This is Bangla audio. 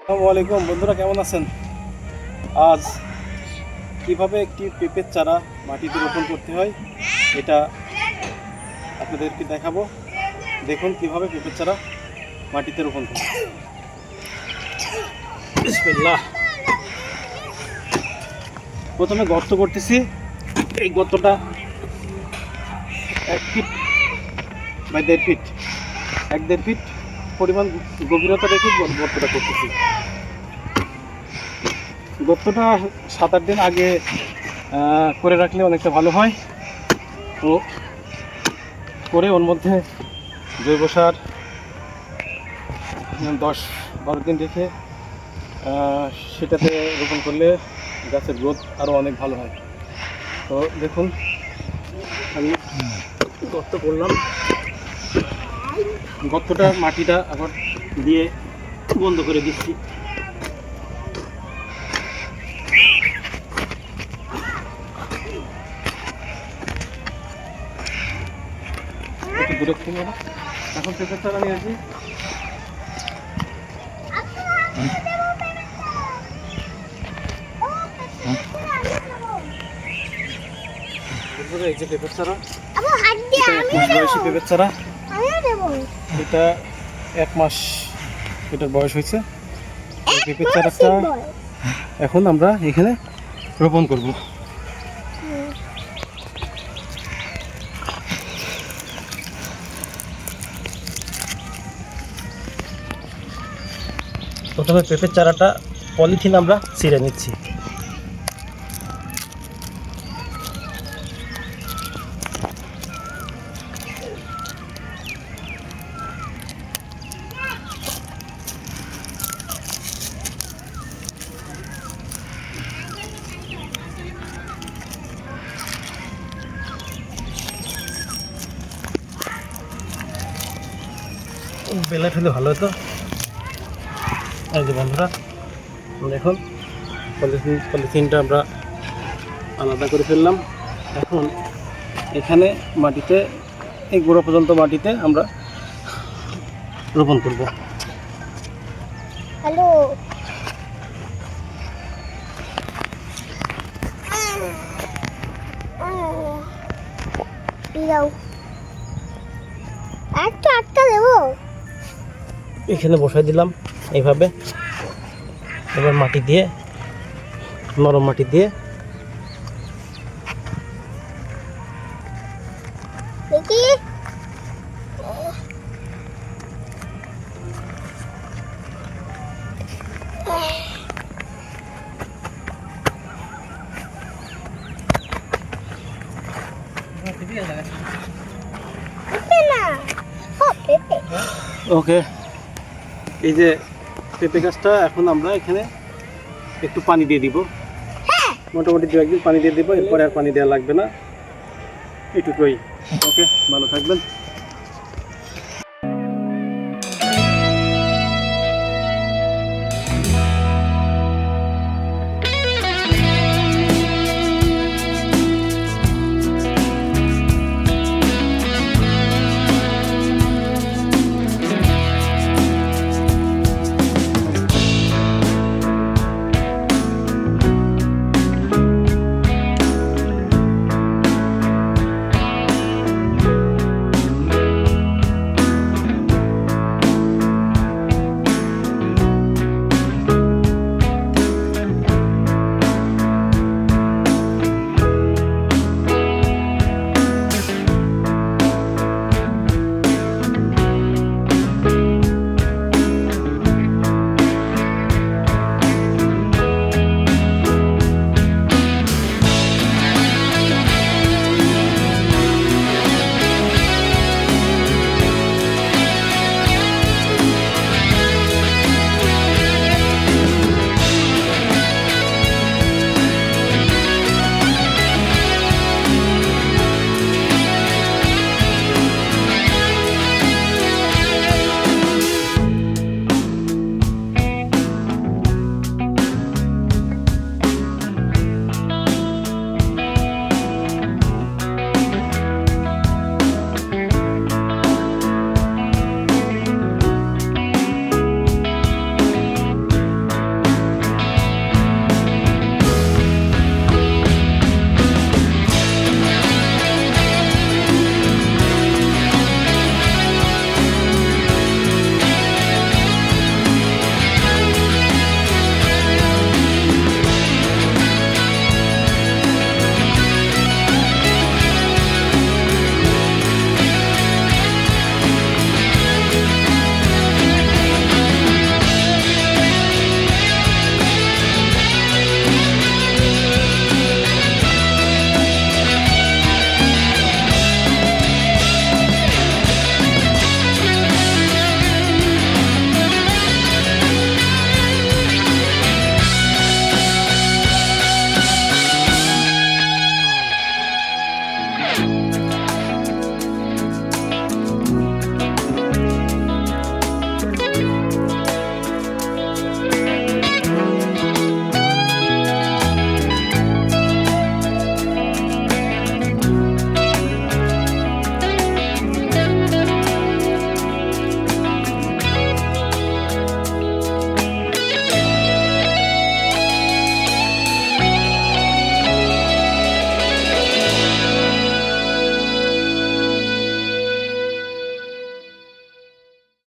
আসসালামু আলাইকুম বন্ধুরা, কেমন আছেন? আজ কিভাবে একটি পেঁপের চারা মাটিতে রোপণ করতে হয় এটা আপনাদেরকে দেখাবো। দেখুন কিভাবে পেঁপের চারা মাটিতে রোপণ করতে হয়। বিসমিল্লাহ। প্রথমে গর্ত করতেছি। এই গর্তটা 1 ফিট বাই 1.5 ফিট, 1-1.5 ফিট পরিমাণ গভীরতা রেখে গর্তটা করতেছি। গর্তটা 7-8 দিন আগে করে রাখলে অনেকটা ভালো হয়। তো করে ওর মধ্যে জৈব সার 10-12 দিন রেখে সেটাতে রোপণ করলে গাছের গ্রোথ আরও অনেক ভালো হয়। তো দেখুন আমি গর্ত করলাম, গর্তটা মাটিটা আবার দিয়ে বন্ধ করে দিচ্ছি। একটু দূরে থেকে না, এখন পেঁপের চারা নিয়ে আসি। এই যে পেঁপের চারা, বয়সী পেঁপের চারা, এটা 1 মাস এটার বয়স হয়েছে। এই পেঁপের চারাটা এখন আমরা এখানে রোপণ করব। প্রথমে পেঁপের চারাটা পলিথিন আমরা ছিঁড়ে নিচ্ছি। বেলা ফেলে ভালো হতো। এই যে বন্ধুরা দেখুন, পলিথিনটা আমরা আলাদা করে ফেললাম। এখন এখানে মাটিতে, এই গোড়া পর্যন্ত মাটিতে আমরা রোপণ করব। হ্যালো, এখানে বসাই দিলাম এইভাবে। এবার মাটি দিয়ে, নরম মাটি দিয়ে ওকে। এই যে পেঁপে গাছটা, এখন আমরা এখানে একটু পানি দিয়ে দিব, মোটামুটি 2-1 দিন পানি দিয়ে দিব। এরপরে আর পানি দেওয়া লাগবে না, এইটুকুই। ওকে, ভালো থাকবেন।